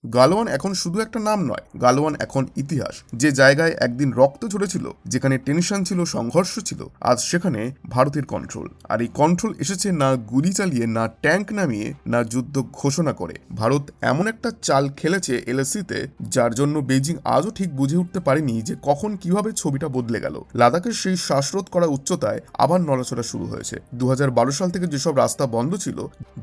গালওয়ান এখন শুধু একটা নাম নয়, গালওয়ান এখন ইতিহাস। যে জায়গায় একদিন রক্ত ঝরেছিল, যেখানে টেনশন ছিল, সংঘর্ষ ছিল, আজ সেখানে ভারতের কন্ট্রোল। আর এই কন্ট্রোল এসেছে না গুলি চালিয়ে, না ট্যাঙ্ক নামিয়ে, না যুদ্ধ ঘোষণা করে। ভারত এমন একটা চাল খেলেছে এলএসিতে, যার জন্য বেজিং আজও ঠিক বুঝে উঠতে পারেনি যে কখন কিভাবে ছবিটা বদলে গেল। লাদাখের সেই শ্বাসরোধ করা উচ্চতায় আবার নড়াচড়া শুরু হয়েছে। 2012 সাল থেকে যেসব রাস্তা বন্ধ ছিল,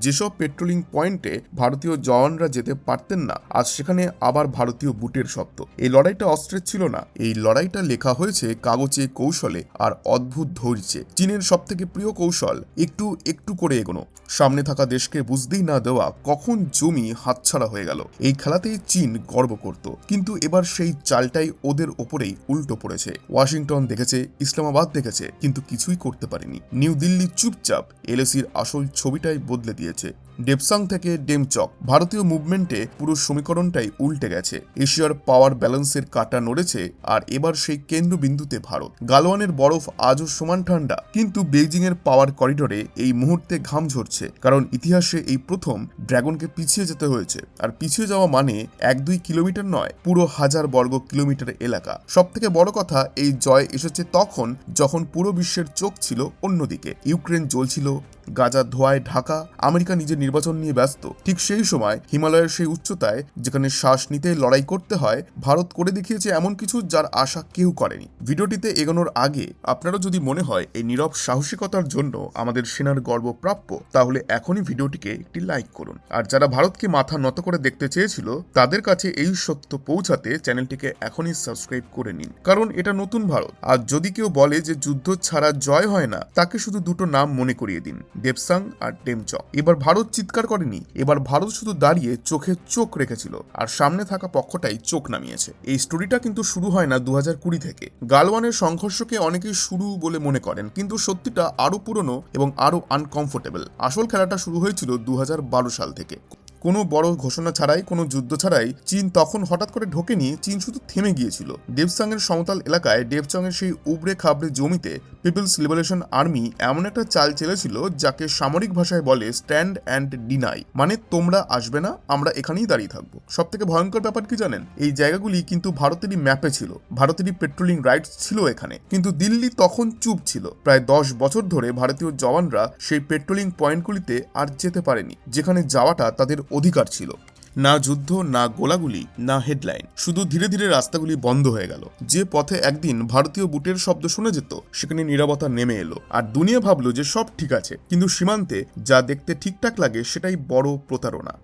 যেসব পেট্রোলিং পয়েন্টে ভারতীয় জওয়ানরা যেতে পারতেন না, আজ সেখানে আবার ভারতীয় বুটের শব্দ। এই লড়াইটা অস্ত্রের ছিল না, এই লড়াইটা লেখা হয়েছে কাগজে, কৌশলে আর অদ্ভুত ধৈর্যে। চীনের সবথেকে প্রিয় কৌশল একটু একটু করে এগোনো, সামনে থাকা দেশকে বুঝতেই না দেওয়া কখন জমি হাতছাড়া হয়ে গেল। এই খেলাতেই চীন গর্ব করত, কিন্তু এবার সেই চালটাই ওদের ওপরেই উল্টো পড়েছে। ওয়াশিংটন দেখেছে, ইসলামাবাদ দেখেছে, কিন্তু কিছুই করতে পারেনি। নিউ দিল্লি চুপচাপ এলএসির আসল ছবিটাই বদলে দিয়েছে। ডেপসাং থেকে ডেমচক, ভারতীয় মুভমেন্টে পুরো সমীকরণটাই উল্টে গেছে। এশিয়ার পাওয়ার ব্যালেন্সের কাঁটা নড়েছে, আর এবার সেই কেন্দ্রবিন্দুতে ভারত। গালওয়ানের বরফ আজও সমান ঠান্ডা, কিন্তু বেইজিং এর পাওয়ার করিডোরে এই মুহূর্তে ঘাম ঝরছে, কারণ ইতিহাসে এই প্রথম ড্রাগনকে পিছিয়ে যেতে হয়েছে। আর পিছিয়ে যাওয়া মানে 1-2 কিলোমিটার নয়, পুরো 1000 বর্গ কিলোমিটার এলাকা। সব থেকে বড় কথা, এই জয় এসেছে তখন যখন পুরো বিশ্বের চোখ ছিল অন্যদিকে। ইউক্রেন জ্বলছিল, গাজা ধোঁয়ায় ঢাকা, আমেরিকা নিজের নির্বাচন নিয়ে ব্যস্ত। ঠিক সেই সময় হিমালয়ের সেই উচ্চতায়, যেখানে শ্বাস নিতে লড়াই করতে হয়, ভারত করে দেখিয়েছে এমন কিছু যার আশা কেউ করেনি। ভিডিওটিতে এগোনোর আগে আপনারও যদি মনে হয় এই নীরব সাহসিকতার জন্য আমাদের সেনার গর্ব প্রাপ্য, তাহলে এখনই ভিডিওটিকে একটি লাইক করুন। আর যারা ভারতকে মাথা নত করে দেখতে চেয়েছিল, তাদের কাছে এই সত্য পৌঁছাতে চ্যানেলটিকে এখনই সাবস্ক্রাইব করে নিন, কারণ এটা নতুন ভারত। আর যদি কেউ বলে যে যুদ্ধ ছাড়া জয় হয় না, তাকে শুধু দুটো নাম মনে করিয়ে দিন, ডেপসাং আর ডেমচক। এবার ভারত চিৎকার করেনি, এবার ভারত শুধু দাঁড়িয়ে চোখে চোখ রেখেছিল, আর সামনে থাকা পক্ষটাই চোখ নামিয়েছে। এই স্টোরিটা কিন্তু শুরু হয় না 2020 থেকে। গালওয়ানের সংঘর্ষকে অনেকেই শুরু বলে মনে করেন, কিন্তু সত্যিটা আরো পুরনো এবং আরো আনকমফোর্টেবল। আসল খেলাটা শুরু হয়েছিল 2012 সাল থেকে। কোনো বড় ঘোষণা ছাড়াই, কোনো যুদ্ধ ছাড়াই চীন তখন হঠাৎ করে ঢোকেনি, চীন শুধু থেমে গিয়েছিল। ডেপসাং এর সমতল এলাকায়, ডেপচং এর সেই উবড়ে খাবড়ে জমিতে পিপলস লিবারেশন আর্মি এমন একটা চাল চেলেছিল যাকে সামরিক ভাষায় বলে স্ট্যান্ড অ্যান্ড ডিনাই, মানে তোমরা আসবে না, আমরা এখানেই দাঁড়িয়ে থাকবো। সব থেকে ভয়ঙ্কর ব্যাপার কি জানেন? এই জায়গাগুলি কিন্তু ভারতেরই ম্যাপে ছিল, ভারতেরই পেট্রোলিং রাইটস ছিল এখানে, কিন্তু দিল্লি তখন চুপ ছিল। প্রায় 10 বছর ধরে ভারতীয় জওয়ানরা সেই পেট্রোলিং পয়েন্টগুলিতে আর যেতে পারেনি, যেখানে যাওয়াটা তাদের অধিকার ছিল। না যুদ্ধ, না গোলাগুলি, না হেডলাইন, শুধু ধীরে ধীরে রাস্তাগুলি বন্ধ হয়ে গেল। যে পথে একদিন ভারতীয় বুটের শব্দ শোনা যেত, সেখানে নীরবতা নেমে এলো। আর দুনিয়া ভাবলো যে সব ঠিক আছে, কিন্তু সীমান্তে যা দেখতে ঠিকঠাক লাগে সেটাই বড় প্রতারণা।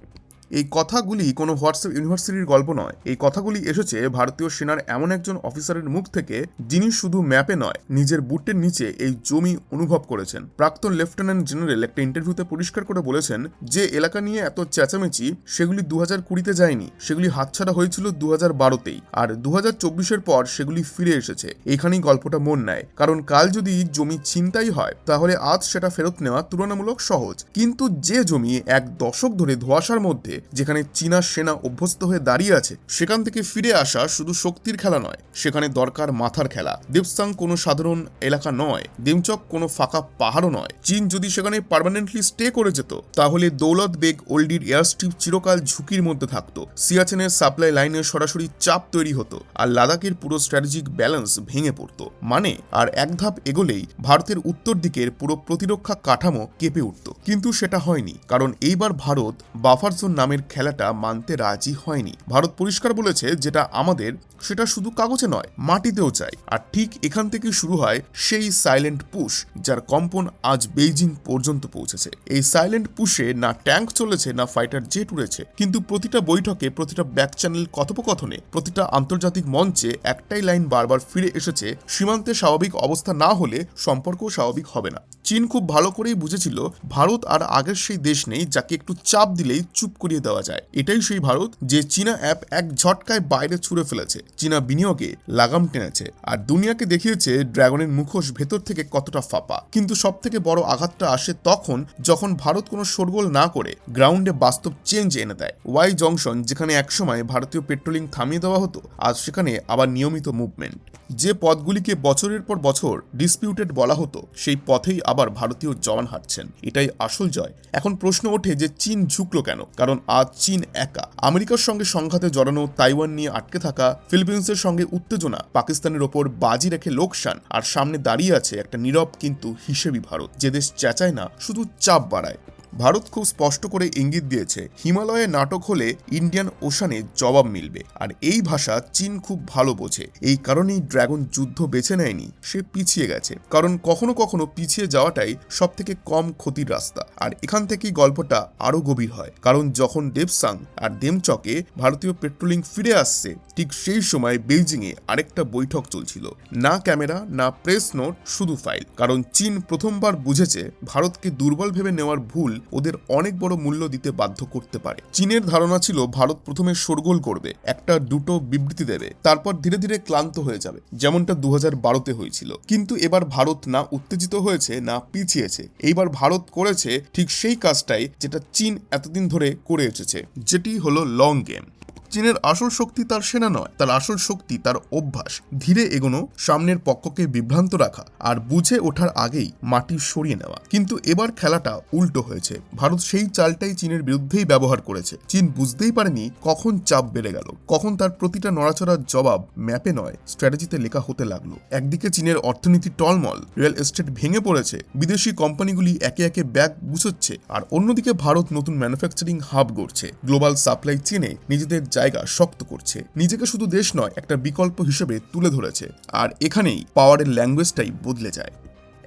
এই কথাগুলি কোনো হোয়াটসঅ্যাপ ইউনিভার্সিটির গল্প নয়, এই কথাগুলি এসেছে ভারতীয় সেনার এমন একজন অফিসারের মুখ থেকে, যিনি শুধু ম্যাপে নয়, নিজের বুটের নিচে এই জমি অনুভব করেছেন। প্রাক্তন লেফটেন্যান্ট জেনারেল একটা ইন্টারভিউতে পরিষ্কার করে বলেছেন যে এলাকা নিয়ে এত চেঁচামেচি সেগুলি 2020-তে যায়নি, সেগুলি হাতছাড়া হয়েছিল 2012-তেই, আর 2024-এর পর সেগুলি ফিরে এসেছে। এখানেই গল্পটা মন নেয়, কারণ কাল যদি জমি ছিনতাই হয়, তাহলে আজ সেটা ফেরত নেওয়া তুলনামূলক সহজ। কিন্তু যে জমি 1 দশক ধরে ধোঁয়াশার মধ্যে, যেখানে চীনা সেনা অভ্যস্ত হয়ে দাঁড়িয়ে আছে, সেখান থেকে ফিরে আসা শুধু শক্তির খেলা নয়, সেখানে দরকার মাথার খেলা। ডেপসাং কোনো সাধারণ এলাকা নয়, ডেমচক কোনো ফাঁকা পাহাড়ও নয়। চীন যদি সেখানে পার্মানেন্টলি স্টে করে যেত, তাহলে দৌলত বেগ ওল্ডির এয়ারস্ট্রিপ চিরকাল ঝুঁকির মধ্যে থাকতো, সিয়াচেনের সাপ্লাই লাইনের সরাসরি চাপ তৈরি হতো, আর লাদাখের পুরো স্ট্র্যাটেজিক ব্যালেন্স ভেঙে পড়তো। মানে আর এক ধাপ এগোলেই ভারতের উত্তর দিকের পুরো প্রতিরক্ষা কাঠামো কেঁপে উঠত। কিন্তু সেটা হয়নি, কারণ এইবার ভারত বাফার জোন নামের খেলাটা মানতে রাজি হয়নি। ভারত পরিষ্কার বলেছে, যেটা আমাদের সেটা শুধু কাগজে নয়, মাটিতেও চাই। আর ঠিক এখান থেকে শুরু হয় সেই সাইলেন্ট পুশ, যার কম্পন আজ বেইজিং পর্যন্ত পৌঁছেছে। এই সাইলেন্ট পুশে না ট্যাঙ্ক চলেছে, না ফাইটার জেট উড়েছে, কিন্তু প্রতিটা বৈঠকে, প্রতিটা ব্যাক চ্যানেল কথোপকথনে, প্রতিটা আন্তর্জাতিক মঞ্চে একটাই লাইন বারবার ফিরে এসেছে: সীমান্তে স্বাভাবিক অবস্থা না হলে সম্পর্কও স্বাভাবিক হবে না। চীন খুব ভালো করেই বুঝেছিল ভারত আর আগের সেই দেশ নেই যাকে একটু চাপ দিলেই চুপ করিয়ে দেওয়া যায়। এটাই সেই ভারত যে চীনা অ্যাপ এক ঝটকায় বাইরে ছুড়ে ফেলেছে, চীনা বিনিয়োগে লাগাম টেনেছে, আর দুনিয়াকে দেখিয়েছে ড্রাগনের মুখোশ ভেতর থেকে কতটা ফাঁপা। কিন্তু সব থেকে বড় আঘাতটা আসে তখন, যখন ভারত কোনো শোরগোল না করে গ্রাউন্ডে বাস্তব চেঞ্জ এনে দেয়। ওয়াই জংশন, যেখানে একসময় ভারতীয় পেট্রোলিং থামিয়ে দেওয়া হতো, আজ সেখানে আবার নিয়মিত মুভমেন্ট। যে পথগুলিকে বছরের পর বছর ডিসপিউটেড বলা হতো সেই পথেই আবার ভারতীয় জওয়ান হাঁটছেন। এটাই আসল জয়। এখন প্রশ্ন ওঠে যে চীন ঝুঁকলো কেন? কারণ আজ চীন একা। আমেরিকার সঙ্গে সংঘাতে জড়ানো, তাইওয়ান নিয়ে আটকে থাকা, ফিলিপিন্সের সঙ্গে উত্তেজনা, পাকিস্তানের ওপর বাজি রেখে লোকসান, আর সামনে দাঁড়িয়ে আছে একটা নীরব কিন্তু হিসেবি ভারত, যে দেশ চেঁচায় না, শুধু চাপ বাড়ায়। ভারত খুব স্পষ্ট করে ইঙ্গিত দিয়েছে হিমালয়ে নাটক হলে ইন্ডিয়ান ওশানে জবাব মিলবে, আর এই ভাষা চীন খুব ভালো বোঝে। এই কারণেই ড্রাগন যুদ্ধ বেছে নেয়নি, সে পিছিয়ে গেছে। কারণ কখনো কখনো পিছিয়ে যাওয়াটাই সব থেকে কম ক্ষতির রাস্তা। আর এখান থেকেই গল্পটা আরো গভীর হয়, কারণ যখন দেবসাং আর দেমচকে ভারতীয় পেট্রোলিং ফিরে আসছে, ঠিক সেই সময় বেইজিংয়ে আরেকটা বৈঠক চলছিল। না ক্যামেরা, না প্রেস নোট, শুধু ফাইল। কারণ চীন প্রথমবার বুঝেছে ভারতকে দুর্বল ভেবে নেওয়ার ভুল ওদের অনেক বড় মূল্য দিতে বাধ্য করতে পারে। চীনের ধারণা ছিল ভারত প্রথমে শোরগোল করবে, একটা দুটো বিবৃতি দেবে, তারপর ধীরে ধীরে ক্লান্ত হয়ে যাবে, যেমনটা 2012-তে হয়েছিল। কিন্তু এবার ভারত না উত্তেজিত হয়েছে, না পিছিয়েছে। এইবার ভারত করেছে ঠিক সেই কাজটাই যেটা চীন এতদিন ধরে করে এসেছে, যেটি হলো লং গেম। চীনের আসল শক্তি তার সেনা নয়, তার আসল শক্তি তার অভ্যাস। ধীরে এগোনো, সামনের পক্ষকে বিভ্রান্ত রাখা, আর বুঝে ওঠার আগেই মাটি সরিয়ে নেওয়া। কিন্তু এবার খেলাটা উল্টো হয়েছে। ভারত সেই চালটাই চীনের বিরুদ্ধেই ব্যবহার করেছে। চীন বুঝতেই পারেনি কখন চাপ বেড়ে গেল, কখন তার প্রতিটা নড়াচড়ার জবাব ম্যাপে নয়, স্ট্র্যাটেজিতে লেখা হতে লাগলো। একদিকে চীনের অর্থনীতি টলমল, রিয়েল এস্টেট ভেঙে পড়েছে, বিদেশি কোম্পানিগুলি একে একে ব্যাগ গুছোচ্ছে, আর অন্যদিকে ভারত নতুন ম্যানুফ্যাকচারিং হাব গড়ছে, গ্লোবাল সাপ্লাই চেনে নিজেদের জায়গা শক্ত করছে, নিজেকে শুধু দেশ নয় একটা বিকল্প হিসেবে তুলে ধরেছে। আর এখানেই পাওয়ারের ল্যাঙ্গুয়েজটাই বদলে যায়।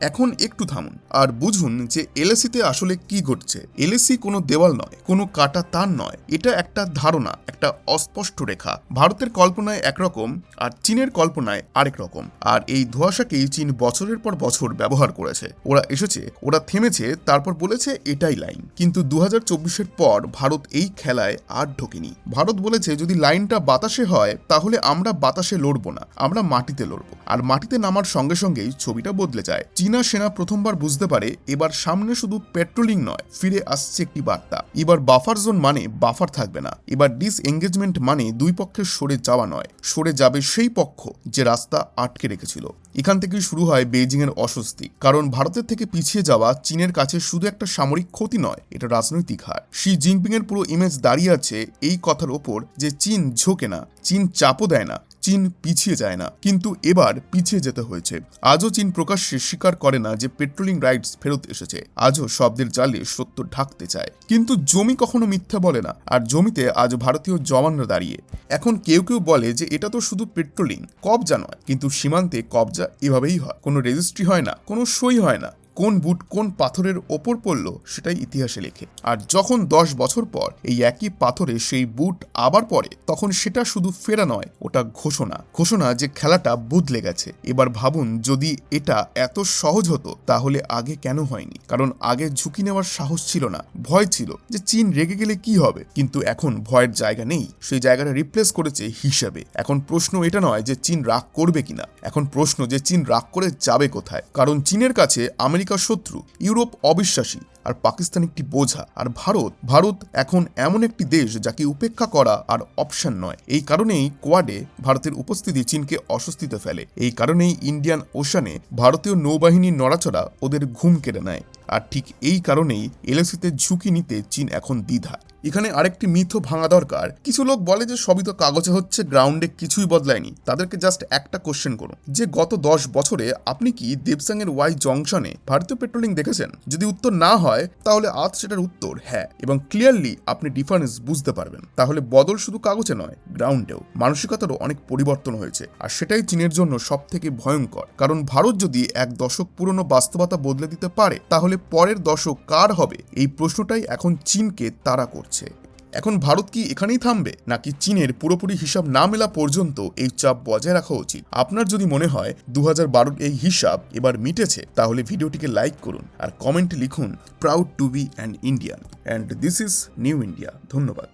এখন একটু থামুন আর বুঝুন যে এলএসিতে আসলে কি ঘটছে। এলএসি কোনো দেওয়াল নয়, কোনো কাটা তার নয়, এটা একটা ধারণা, একটা অস্পষ্ট রেখা। ভারতের কল্পনায় একরকম, আর চীনের কল্পনায় আরেক রকম। আর এই ধোঁয়াশাকেই চীন বছরের পর বছর ব্যবহার করেছে। ওরা এসেছে, ওরা থেমেছে, তারপর বলেছে এটাই লাইন। কিন্তু 2024-এর পর ভারত এই খেলায় আর ঢোকেনি। ভারত বলেছে যদি লাইনটা বাতাসে হয় তাহলে আমরা বাতাসে লড়বো না, আমরা মাটিতে লড়বো। আর মাটিতে নামার সঙ্গে সঙ্গেই ছবিটা বদলে যায়। চীনা সেনা প্রথমবার বুঝতে পারে এবার সামনে শুধু পেট্রোলিং নয়, ফিরে আসছে একটি বার্তা। এবার বাফার জোন মানে বাফার থাকবে না, এবার ডিসএঙ্গেজমেন্ট মানে দুই পক্ষের সরে যাওয়া নয়, সরে যাবে সেই পক্ষ যে রাস্তা আটকে রেখেছিল। এখান থেকেই শুরু হয় বেইজিং এর অস্বস্তি। কারণ ভারতের থেকে পিছিয়ে যাওয়া চীনের কাছে শুধু একটা সামরিক ক্ষতি নয়, এটা রাজনৈতিক হার। শি জিনপিং এর পুরো ইমেজ দাঁড়িয়ে আছে এই কথার ওপর যে চীন ঝোঁকে না, চীন চাপও দেয় না, চীন পিছিয়ে যায় না। কিন্তু এবার পিছিয়ে যেতে হয়েছে। আজও চীন প্রকাশ্যে স্বীকার করে না যে পেট্রোলিং রাইটস ফেরত এসেছে। আজও শব্দের জালে সত্য ঢাকতে চায়। কিন্তু জমি কখনো মিথ্যা বলে না, আর জমিতে আজ ভারতীয় জওয়ানরা দাঁড়িয়ে। এখন কেউ কেউ বলে যে এটা তো শুধু পেট্রোলিং, কবজা নয়। কিন্তু সীমান্তে কবজা এভাবেই হয়, কোনো রেজিস্ট্রি হয় না, কোনো সই হয় না। কোন বুট কোন পাথরের ওপর পড়লো সেটাই ইতিহাসে লেখে। আর যখন 10 বছর পর এই একই পাথরে সেই বুট আবার পড়ে, তখন সেটা শুধু ফেরা নয়, ওটা ঘোষণা। ঘোষণা যে খেলাটা বদলে গেছে। এবার ভাবুন যদি এটা এত সহজ হতো তাহলে আগে কেন হয়নি? কারণ আগে ঝুঁকি নেওয়ার সাহস ছিল না, ভয় ছিল যে চীন রেগে গেলে কি হবে। কিন্তু এখন ভয়ের জায়গা নেই, সেই জায়গাটা রিপ্লেস করেছে হিসাবে। এখন প্রশ্ন এটা নয় যে চীন রাগ করবে কিনা, এখন প্রশ্ন যে চীন রাগ করে যাবে কোথায়। কারণ চীনের কাছে আমেরিকা শত্রু, ইউরোপ অবিশ্বাসী, আর পাকিস্তান একটি বোঝা। আর ভারত এখন এমন একটি দেশ যাকে উপেক্ষা করা আর অপশন নয়। এই কারণেই কোয়াডে ভারতের উপস্থিতি চীনকে অস্বস্তিতে ফেলে। এই কারণেই ইন্ডিয়ান ওশানে ভারতীয় নৌবাহিনীর নড়াচড়া ওদের ঘুম কেড়ে নেয়। আর ঠিক এই কারণেই এলএসিতে ঝুঁকি নিতে চীন এখন দ্বিধা। এখানে আরেকটি মিথও ভাঙা দরকার। কিছু লোক বলে যে সবই তো কাগজে হচ্ছে, গ্রাউন্ডে কিছুই বদলায়নি। তাদেরকে জাস্ট একটা কোশ্চেন করুন যে গত 10 বছরে আপনি কি দেবসাং এর ওয়াই জংশনে ভারতীয় পেট্রোলিং দেখেছেন? যদি উত্তর না হয় তাহলে আজ সেটার উত্তর হ্যাঁ, এবং ক্লিয়ারলি আপনি ডিফারেন্স বুঝতে পারবেন। তাহলে বদল শুধু কাগজে নয়, গ্রাউন্ডেও মানসিকতারও অনেক পরিবর্তন হয়েছে। আর সেটাই চীনের জন্য সব থেকে ভয়ঙ্কর। কারণ ভারত যদি 1 দশক পুরনো বাস্তবতা বদলে দিতে পারে, তাহলে পরের দশক কার হবে? এই প্রশ্নটাই এখন চীনকে তাড়া করছে। এখন ভারত কি এখানেই থামবে, নাকি চীনের পুরোপুরি হিসাব না মেলা পর্যন্ত এই চাপ বজায় রাখা উচিত? আপনার যদি মনে হয় 2012-র এই হিসাব এবার মিটেছে, তাহলে ভিডিওটিকে লাইক করুন আর কমেন্টে লিখুন proud to be an Indian and this is new India. ধন্যবাদ।